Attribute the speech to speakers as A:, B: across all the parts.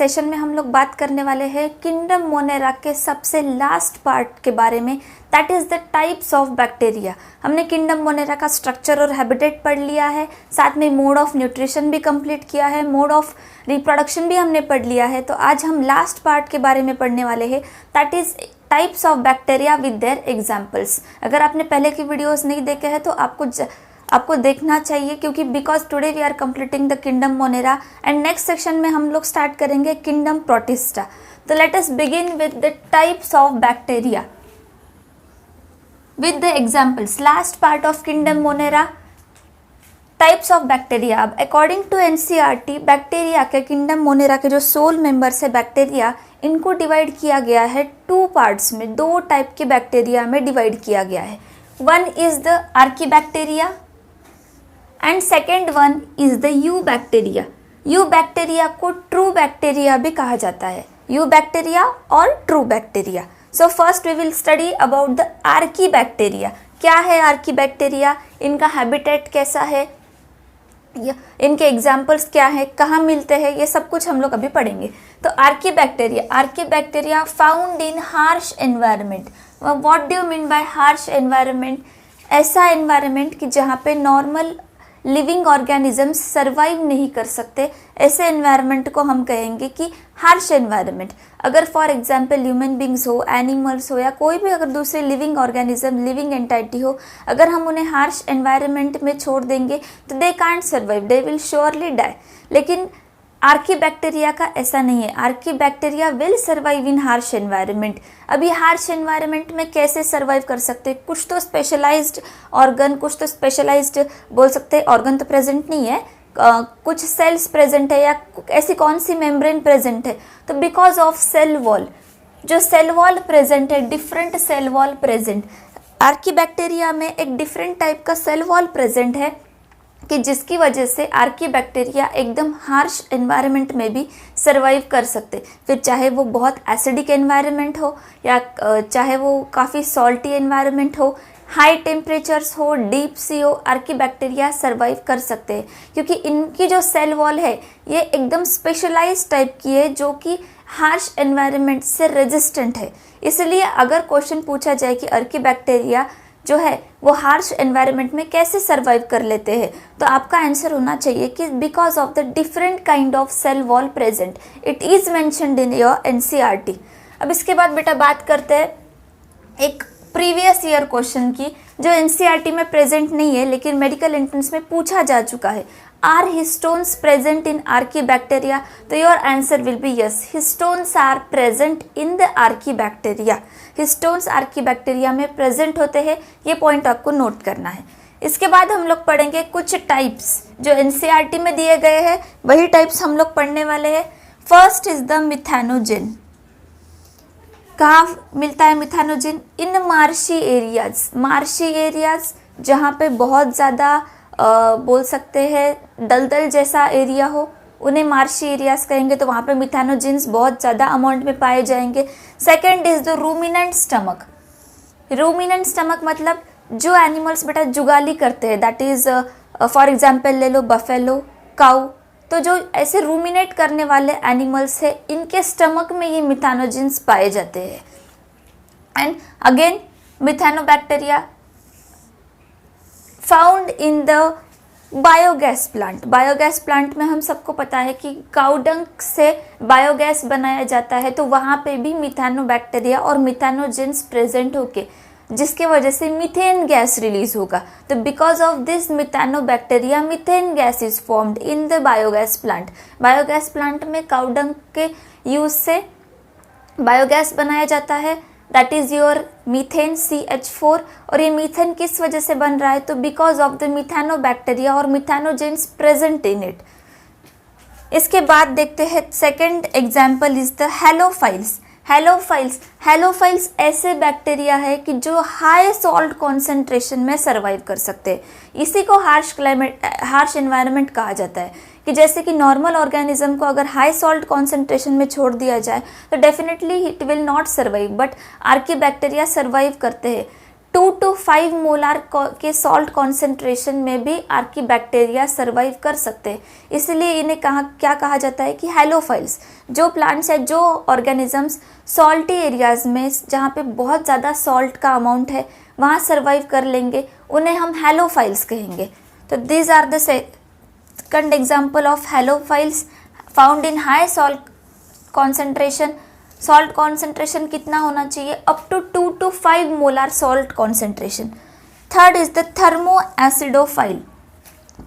A: Session में हम लोग बात करने वाले हैं किंगडम मोनेरा के सबसे लास्ट पार्ट के बारे में, that is the types of bacteria. हमने किंगडम मोनेरा का स्ट्रक्चर और हैबिटेट पढ़ लिया है, साथ में मोड ऑफ न्यूट्रिशन भी कंप्लीट किया है, मोड ऑफ रिप्रोडक्शन भी हमने पढ़ लिया है। तो आज हम लास्ट पार्ट के बारे में पढ़ने वाले हैं, that is types of bacteria with their examples. अगर आपने पहले की वीडियोज़ नहीं देखे हैं तो आपको देखना चाहिए, क्योंकि because today we are completing the kingdom Monera and next section में हम लोग स्टार्ट करेंगे किंगडम प्रोटिस्टा। तो let us begin with the types of bacteria with the examples. Last part of kingdom Monera, types of bacteria. अब according to NCERT bacteria के, kingdom Monera के जो sole members है बैक्टीरिया, इनको divide किया गया है टू पार्ट्स में, दो टाइप के बैक्टीरिया में डिवाइड किया गया है। One is the archaebacteria and second one is the eubacteria. Eubacteria को ट्रू बैक्टीरिया भी कहा जाता है, यू बैक्टीरिया और true bacteria. So first we will study about the archaebacteria. क्या है आर्कीबैक्टीरिया, इनका हैबिटेट कैसा है, इनके एग्जाम्पल्स क्या है, कहाँ मिलते हैं, ये सब कुछ हम लोग अभी पढ़ेंगे। तो archaebacteria found in harsh environment. What do you mean bye harsh environment? ऐसा एनवायरनमेंट कि जहाँ पे नॉर्मल लिविंग ऑर्गेनिजम्स सर्वाइव नहीं कर सकते, ऐसे एनवायरनमेंट को हम कहेंगे कि हार्श एनवायरनमेंट। अगर फॉर एग्जांपल ह्यूमन बींग्स हो, एनिमल्स हो, या कोई भी अगर दूसरे लिविंग ऑर्गेनिज्म, लिविंग एंटाइटी हो, अगर हम उन्हें हार्श एनवायरनमेंट में छोड़ देंगे तो they can't survive, they will surely die. लेकिन आर्कीबैक्टीरिया का ऐसा नहीं है, archaebacteria will survive in harsh environment. अभी हार्श एनवायरनमेंट में कैसे सर्वाइव कर सकते हैं? कुछ तो स्पेशलाइज्ड ऑर्गन, कुछ तो स्पेशलाइज्ड बोल सकते हैं, ऑर्गन तो प्रेजेंट नहीं है, कुछ सेल्स प्रेजेंट है, या ऐसी कौन सी मेम्ब्रेन प्रेजेंट है। तो बिकॉज ऑफ सेल वॉल, जो सेल वॉल प्रेजेंट है, different cell wall present, archaebacteria में एक डिफरेंट टाइप का सेल वॉल प्रेजेंट है कि जिसकी वजह से आर्कीबैक्टीरिया एकदम हार्श एनवायरनमेंट में भी सर्वाइव कर सकते। फिर चाहे वो बहुत एसिडिक एनवायरनमेंट हो या चाहे वो काफ़ी सॉल्टी एनवायरनमेंट हो, हाई टेम्परेचर्स हो, डीप सी हो, आर्कीबैक्टीरिया सर्वाइव कर सकते हैं, क्योंकि इनकी जो सेल वॉल है ये एकदम स्पेशलाइज्ड टाइप की है, जो कि हार्श एनवायरनमेंट से रेजिस्टेंट है। इसलिए अगर क्वेश्चन पूछा जाए कि आर्कीबैक्टीरिया जो है वो हार्श एनवायरनमेंट में कैसे सर्वाइव कर लेते हैं, तो आपका आंसर होना चाहिए कि because of the different kind of cell wall present, it is mentioned in your NCERT. अब इसके बाद बेटा बात करते हैं एक प्रीवियस ईयर क्वेश्चन की, जो एनसीईआरटी में प्रेजेंट नहीं है लेकिन मेडिकल एंट्रेंस में पूछा जा चुका है। Are histones present in archaebacteria? तो your answer will be yes, histones are present in the archaebacteria. Histones archaebacteria में प्रेजेंट होते हैं, ये पॉइंट आपको नोट करना है। इसके बाद हम लोग पढ़ेंगे कुछ टाइप्स जो एनसीईआरटी में दिए गए हैं, वही टाइप्स हम लोग पढ़ने वाले हैं। First is the methanogen. कहाँ मिलता है methanogen? In marshy areas. Marshy areas जहाँ पे बहुत ज़्यादा बोल सकते हैं दलदल जैसा एरिया हो, उन्हें मार्शी एरियाज कहेंगे, तो वहाँ पे मिथेनोजेंस बहुत ज़्यादा अमाउंट में पाए जाएंगे। Second is the ruminant stomach. Ruminant stomach मतलब जो एनिमल्स बेटा जुगाली करते हैं, दैट इज फॉर एग्जाम्पल ले लो बफेलो, काऊ, तो जो ऐसे रूमिनेट करने वाले एनिमल्स है, इनके स्टमक में ये मिथेनोजेंस पाए जाते हैं। And again methanobacteria found in the biogas plant. Biogas plant में हम सबको पता है कि काउडंग से बायोगैस बनाया जाता है, तो वहाँ पे भी मिथेनोबैक्टीरिया और मिथेनोजेंस प्रेजेंट होके जिसके वजह से मीथेन गैस रिलीज होगा। तो because of this methanobacteria methane gas is formed in the biogas plant. Biogas plant में काउडंग के यूज से बायोगैस बनाया जाता है, that is your methane CH4। और ये मीथेन किस वजह से बन रहा है? तो बिकॉज ऑफ द मिथेनोबैक्टीरिया और मिथेनोजेंस प्रेजेंट इन इट। इसके बाद देखते हैं second example is the halophiles. Halophiles ऐसे बैक्टीरिया है कि जो हाई सॉल्ट कॉन्सेंट्रेशन में सर्वाइव कर सकते हैं। इसी को हार्श एनवायरनमेंट कहा जाता है, कि जैसे कि नॉर्मल ऑर्गेनिज्म को अगर हाई सॉल्ट कॉन्सेंट्रेशन में छोड़ दिया जाए तो definitely it will not survive, but archaebacteria survive करते हैं। 2 to 5 मोलार के सॉल्ट कॉन्सेंट्रेशन में भी आर्कीबैक्टीरिया सर्वाइव कर सकते हैं। इसलिए इन्हें क्या कहा जाता है कि हैलोफाइल्स। जो प्लांट्स है, जो ऑर्गेनिजम्स सॉल्टी एरियाज में जहाँ पे बहुत ज़्यादा सॉल्ट का अमाउंट है वहाँ सर्वाइव कर लेंगे, उन्हें हम हैलोफाइल्स कहेंगे। तो these are the second example of halophiles found in high salt concentration. Salt concentration कितना होना चाहिए? Up to 2 to 5 molar salt concentration. Third is the thermoacidophile.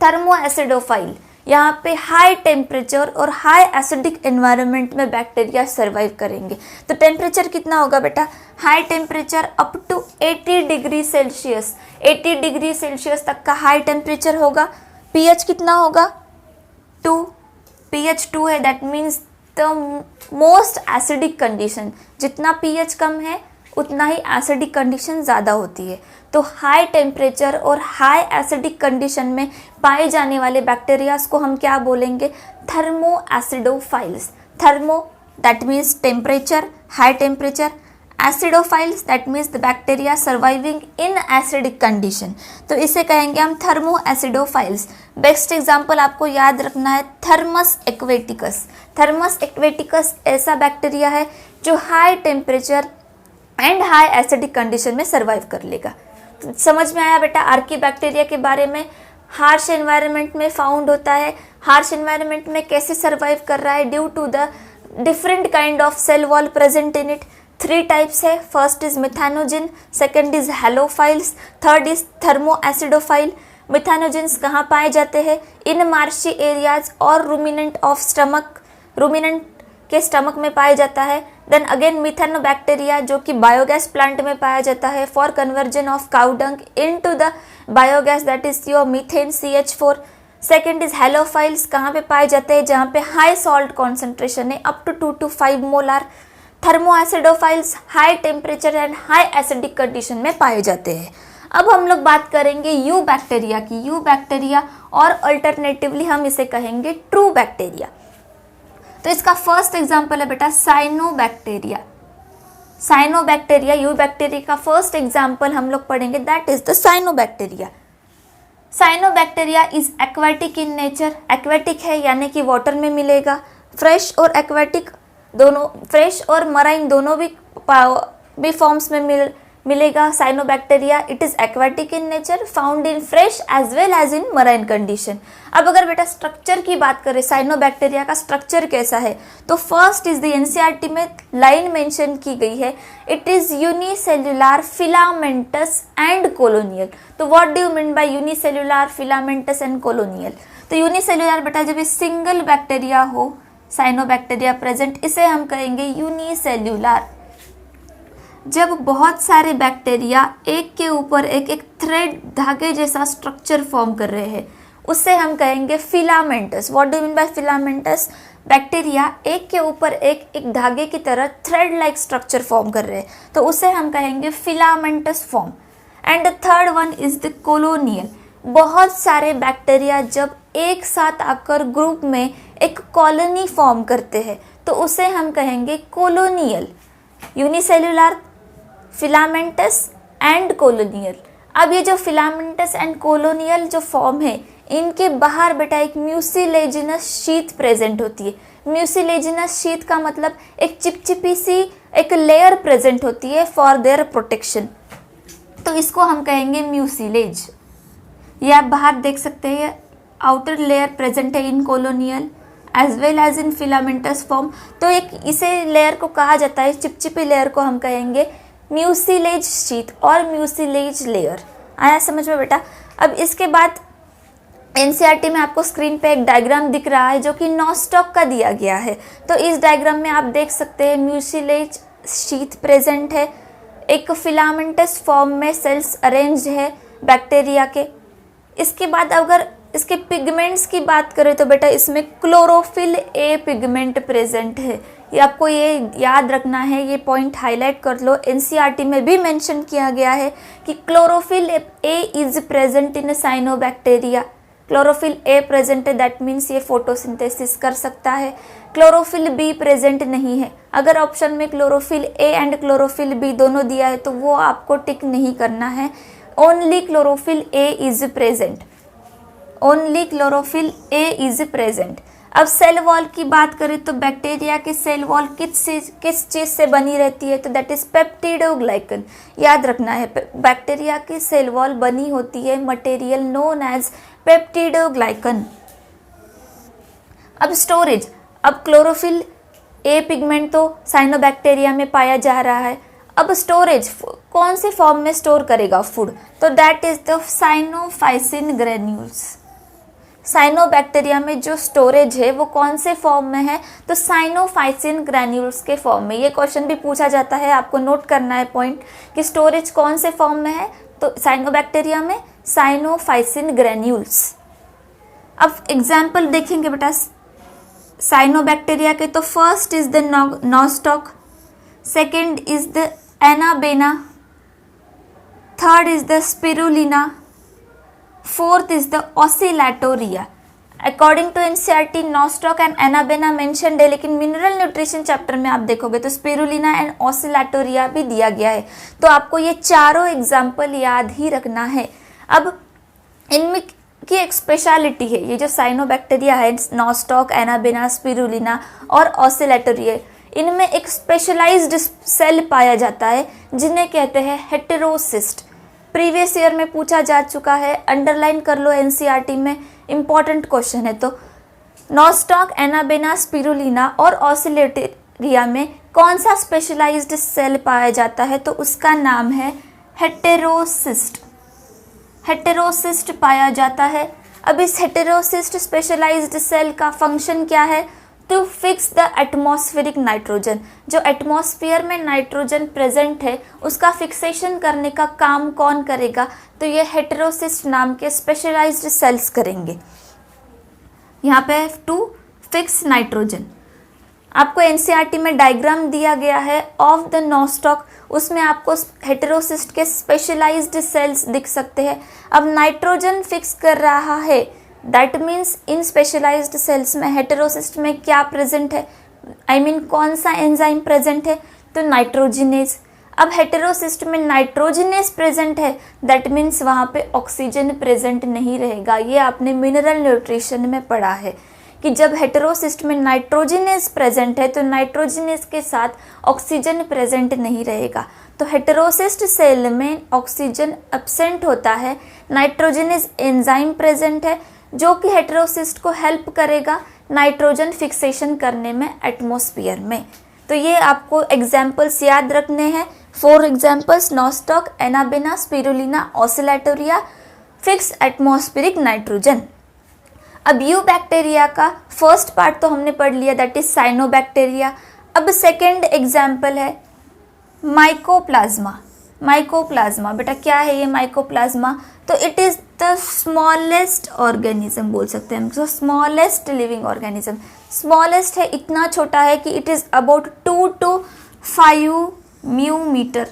A: Thermoacidophile यहाँ पे हाई टेम्परेचर और हाई एसिडिक एनवायरनमेंट में bacteria survive करेंगे। तो temperature कितना होगा बेटा? High temperature up to 80 degree Celsius, 80 degree Celsius तक का हाई टेम्परेचर होगा। पीएच कितना होगा? 2, पीएच 2 है, that means the most acidic condition. जितना पीएच कम है उतना ही एसिडिक कंडीशन ज़्यादा होती है। तो हाई टेम्परेचर और हाई एसिडिक कंडीशन में पाए जाने वाले बैक्टीरियाज को हम क्या बोलेंगे? Thermoacidophiles. Thermo that means temperature, high temperature. Acidophiles that means the bacteria surviving in acidic condition. तो इसे कहेंगे हम थर्मोएसिडोफाइल्स। बेस्ट एग्जाम्पल आपको याद रखना है थर्मस एक्वेटिकस। थर्मस एक्वेटिकस ऐसा बैक्टीरिया है जो high temperature and high acidic condition में सर्वाइव कर लेगा। तो समझ में आया बेटा आर्कीबैक्टीरिया के बारे में? हार्श एनवायरनमेंट में फाउंड होता है। हार्श एनवायरनमेंट में कैसे सर्वाइव कर रहा है? Due to the different kind of cell wall present in it. 3 types है। First is methanogen, second is halophiles, third is thermoacidophile. Methanogens कहाँ पाए जाते हैं? इन मार्शी एरियाज और रूमिनेंट ऑफ स्टमक, रूमिनेंट के स्टमक में पाया जाता है। देन अगेन मिथानोबैक्टीरिया जो कि बायोगैस प्लांट में पाया जाता है for conversion of cow dung into the biogas that is your methane CH4। Second is halophiles, कहाँ पे पाए जाते हैं? जहाँ पे हाई सॉल्ट कॉन्सेंट्रेशन है up to 2 to 5 molar. Thermoacidophiles high temperature and high acidic condition में पाए जाते हैं। अब हम लोग बात करेंगे यू बैक्टीरिया की। यू बैक्टीरिया और अल्टरनेटिवली हम इसे कहेंगे ट्रू बैक्टीरिया। तो इसका फर्स्ट एग्जाम्पल है बेटा साइनोबैक्टीरिया। साइनोबैक्टीरिया यू बैक्टीरिया का फर्स्ट एग्जाम्पल हम लोग पढ़ेंगे, that is the cyanobacteria. Cyanobacteria is aquatic in nature. Aquatic है यानी कि वाटर में मिलेगा। फ्रेश और एक्वाटिक दोनों, फ्रेश और मराइन दोनों भी फॉर्म्स में मिलेगा cyanobacteria. It is aquatic in nature, found in fresh as well as in marine condition. अब अगर बेटा स्ट्रक्चर की बात करें, साइनोबैक्टीरिया का स्ट्रक्चर कैसा है, तो फर्स्ट इज द एनसीईआरटी में लाइन मेंशन की गई है, it is unicellular filamentous and colonial. तो what do you mean by unicellular filamentous and colonial? तो यूनिसेल्युलर बेटा जब ये सिंगल बैक्टीरिया हो, साइनोबैक्टीरिया प्रेजेंट, इसे हम कहेंगे यूनिसेल्युलर। जब बहुत सारे बैक्टीरिया एक के ऊपर एक थ्रेड, धागे जैसा स्ट्रक्चर फॉर्म कर रहे हैं, उससे हम कहेंगे filamentous. What do mean by filamentous? Bacteria एक के ऊपर एक धागे की तरह थ्रेड लाइक स्ट्रक्चर फॉर्म कर रहे हैं, तो उसे हम कहेंगे filamentous form. And the third one is the colonial. बहुत सारे बैक्टीरिया जब एक साथ आकर ग्रुप में एक कॉलोनी फॉर्म करते हैं, तो उसे हम कहेंगे colonial. Unicellular, filamentous and colonial. अब ये जो फिलामेंटस एंड कोलोनियल जो फॉर्म है, इनके बाहर बेटा एक म्यूसिलेजिनस शीथ प्रेजेंट होती है। म्यूसिलेजिनस शीथ का मतलब एक चिपचिपी सी एक लेयर प्रेजेंट होती है फॉर देयर प्रोटेक्शन, तो इसको हम कहेंगे म्यूसिलेज। ये आप बाहर देख सकते हैं, आउटर लेयर प्रेजेंट है in colonial as well as in filamentous form. तो एक इसे लेयर को कहा जाता है, चिपचिपी लेयर को हम कहेंगे म्यूसिलेज शीथ और म्यूसिलेज लेयर। आया समझ में बेटा? अब इसके बाद एनसीईआरटी में आपको स्क्रीन पे एक डायग्राम दिख रहा है जो कि नॉस्टॉक का दिया गया है। तो इस डायग्राम में आप देख सकते हैं म्यूसिलेज शीथ प्रेजेंट है, एक फिलामेंटस फॉर्म में सेल्स अरेंज्ड है बैक्टीरिया के। इसके बाद अगर इसके पिगमेंट्स की बात करें तो बेटा इसमें क्लोरोफिल ए पिगमेंट प्रेजेंट है। ये आपको ये याद रखना है, ये पॉइंट हाईलाइट कर लो। एनसीईआरटी में भी मेंशन किया गया है कि chlorophyll A is present in cyanobacteria. Chlorophyll A present है, दैट मीन्स ये फोटोसिंथेसिस कर सकता है। क्लोरोफिल बी प्रेजेंट नहीं है, अगर ऑप्शन में chlorophyll A and chlorophyll B दोनों दिया है तो वो आपको टिक नहीं करना है। Only chlorophyll A is present, only chlorophyll A is present. अब सेल वॉल की बात करें तो बैक्टीरिया के सेल वॉल किस चीज़ से बनी रहती है, तो दैट इज पेप्टिडोग्लाइकन। याद रखना है, बैक्टीरिया की सेल वॉल बनी होती है मटेरियल नोन एज पेप्टिडोग्लाइकन। अब स्टोरेज, अब क्लोरोफिल ए पिगमेंट तो साइनोबैक्टीरिया में पाया जा रहा है। अब स्टोरेज कौन से फॉर्म में स्टोर करेगा फूड, तो that is the cyanophycin granules. Cyanobacteria में जो स्टोरेज है वो कौन से फॉर्म में है, तो साइनोफाइसिन ग्रैन्यूल्स के फॉर्म में। ये क्वेश्चन भी पूछा जाता है, आपको नोट करना है पॉइंट कि स्टोरेज कौन से फॉर्म में है, तो साइनोबैक्टीरिया में साइनोफाइसिन ग्रैन्यूल्स। अब एग्जाम्पल देखेंगे बेटा साइनोबैक्टीरिया के, तो first is the nostoc, second is the anabaena, third is the spirulina, fourth is the oscillatoria. According to NCERT, nostoc and anabena mentioned है, लेकिन मिनरल न्यूट्रिशन चैप्टर में आप देखोगे तो स्पिरुलिना एंड ऑसिलेटोरिया भी दिया गया है। तो आपको ये चारों एग्जाम्पल याद ही रखना है। अब इनमें की एक स्पेशलिटी है, ये जो साइनोबैक्टीरिया है, नॉस्टॉक, एनाबेना, स्पिरुलिना और ऑसिलेटोरिया, इनमें एक स्पेशलाइज्ड सेल पाया जाता है जिन्हें कहते हैं हेटेरोसिस्ट। प्रीवियस ईयर में पूछा जा चुका है, अंडरलाइन कर लो, एनसीईआरटी में इंपॉर्टेंट क्वेश्चन है। तो नॉस्टॉक, एनाबेना, स्पिरुलिना और ऑसिलेटोरिया में कौन सा स्पेशलाइज्ड सेल पाया जाता है, तो उसका नाम है हेटेरोसिस्ट। हेटेरोसिस्ट पाया जाता है। अब इस हेटेरोसिस्ट स्पेशलाइज्ड सेल का फंक्शन क्या है, to fix the atmospheric nitrogen. जो एटमॉस्फेयर में नाइट्रोजन प्रेजेंट है उसका फिक्सेशन करने का काम कौन करेगा, तो ये हेटेरोसिस्ट नाम के स्पेशलाइज्ड सेल्स करेंगे। यहाँ पे टू फिक्स नाइट्रोजन। आपको एनसीईआरटी में डायग्राम दिया गया है ऑफ द नॉस्टॉक, उसमें आपको हेटेरोसिस्ट के स्पेशलाइज्ड सेल्स दिख सकते हैं। अब नाइट्रोजन फिक्स कर रहा है, that means in specialised cells में हेटेरोसिस्ट में क्या प्रेजेंट है, आई मीन कौन सा एंजाइम प्रेजेंट है, तो नाइट्रोजिनेज। अब हेटेरोसिस्ट में नाइट्रोजिनेज प्रेजेंट है, दैट मीन्स वहाँ पे ऑक्सीजन प्रेजेंट नहीं रहेगा। ये आपने मिनरल न्यूट्रिशन में पढ़ा है कि जब हेटेरोसिस्ट में नाइट्रोजिनेज प्रेजेंट है तो नाइट्रोजिनेज के साथ ऑक्सीजन प्रेजेंट नहीं रहेगा। तो हेटेरोसिस्ट सेल में ऑक्सीजन एब्सेंट होता है, नाइट्रोजिनेज एंजाइम प्रेजेंट है जो कि हेटेरोसिस्ट को हेल्प करेगा नाइट्रोजन फिक्सेशन करने में एटमॉस्फेयर में। तो ये आपको एग्जाम्पल्स याद रखने हैं। 4 examples, nostoc, anabaena, spirulina, Oscillatoria, fix atmospheric nitrogen. अब यू बैक्टीरिया का फर्स्ट पार्ट तो हमने पढ़ लिया, दैट इज साइनोबैक्टीरिया। अब सेकेंड एग्जाम्पल है माइकोप्लाज्मा। माइकोप्लाज्मा बेटा क्या है ये माइकोप्लाज्मा, तो it is the smallest organism बोल सकते हैं हम, जो स्मॉलेस्ट लिविंग ऑर्गेनिज्म। स्मॉलेस्ट है, इतना छोटा है कि it is about 2 to 5 mu metre.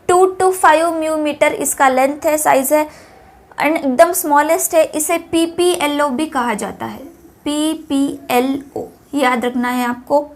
A: 2 to 5 mu metre इसका लेंथ है, साइज है, एंड एकदम स्मॉलेस्ट है। इसे PPLO भी कहा जाता है, PPLO याद रखना है आपको।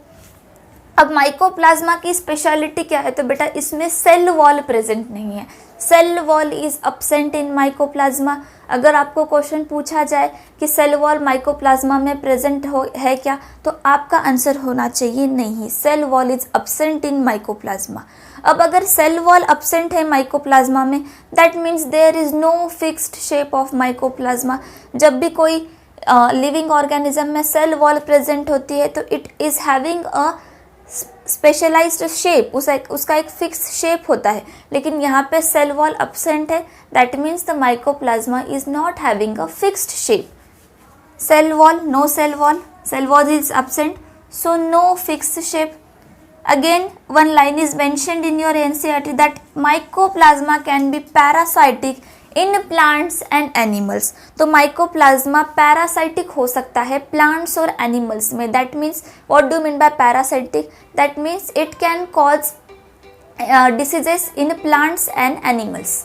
A: अब माइकोप्लाज्मा की स्पेशलिटी क्या है, तो बेटा इसमें सेल वॉल प्रेजेंट नहीं है। Cell wall is absent in mycoplasma. अगर आपको क्वेश्चन पूछा जाए कि सेल वॉल माइकोप्लाज्मा में प्रेजेंट है क्या, तो आपका आंसर होना चाहिए नहीं, cell wall is absent in mycoplasma. अब अगर सेल वॉल अब्सेंट है माइकोप्लाज्मा में, that means there is no fixed shape of mycoplasma. जब भी कोई लिविंग ऑर्गेनिज्म में सेल वॉल प्रेजेंट होती है तो it is having a specialised shape, उसका एक फिक्स शेप होता है, लेकिन यहाँ पे सेल वॉल अब्सेंट है, that means the mycoplasma is not having a fixed shape. Cell wall, no cell wall is absent, so no fixed shape. Again, one line is mentioned in your NCERT that mycoplasma can be parasitic in plants and animals. तो mycoplasma parasitic हो सकता है plants और animals में. That means, what do you mean by parasitic? That means it can cause diseases in plants and animals.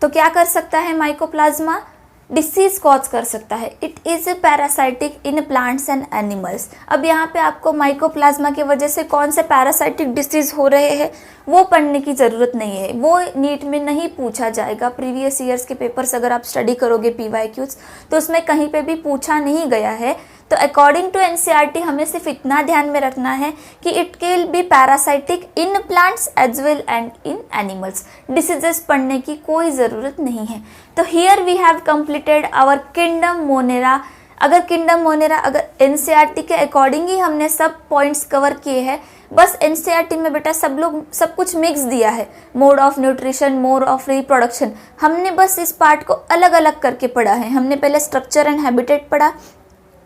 A: तो क्या कर सकता है माइकोप्लाज्मा? डिसीज कॉज कर सकता है। It is a parasitic in plants and animals. अब यहाँ पे आपको माइकोप्लाज्मा की वजह से कौन से पैरासाइटिक डिसीज हो रहे हैं वो पढ़ने की ज़रूरत नहीं है, वो नीट में नहीं पूछा जाएगा। प्रीवियस ईयर्स के पेपर्स अगर आप स्टडी करोगे PYQs तो उसमें कहीं पे भी पूछा नहीं गया है। तो अकॉर्डिंग टू NCERT हमें सिर्फ इतना ध्यान में रखना है कि it can be parasitic in plants as well and in animals. Diseases पढ़ने की कोई ज़रूरत नहीं है। तो here we have completed our kingdom Monera. अगर किंगडम मोनेरा अगर NCERT के अकॉर्डिंग ही हमने सब पॉइंट्स कवर किए हैं, बस NCERT में बेटा सब कुछ मिक्स दिया है, mode of nutrition, mode of reproduction, हमने बस इस पार्ट को अलग अलग करके पढ़ा है। हमने पहले स्ट्रक्चर एंड हैबिटेट पढ़ा,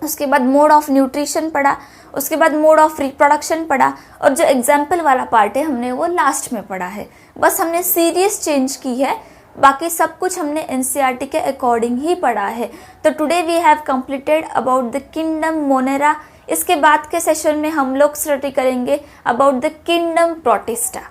A: उसके बाद मोड ऑफ न्यूट्रिशन पढ़ा, उसके बाद मोड ऑफ रिप्रोडक्शन पढ़ा, और जो एग्जाम्पल वाला पार्ट है हमने वो लास्ट में पढ़ा है। बस हमने सीरीज चेंज की है, बाकी सब कुछ हमने NCERT के अकॉर्डिंग ही पढ़ा है। तो today we have completed about the kingdom Monera. इसके बाद के सेशन में हम लोग स्टडी करेंगे अबाउट द किंगडम प्रोटिस्टा।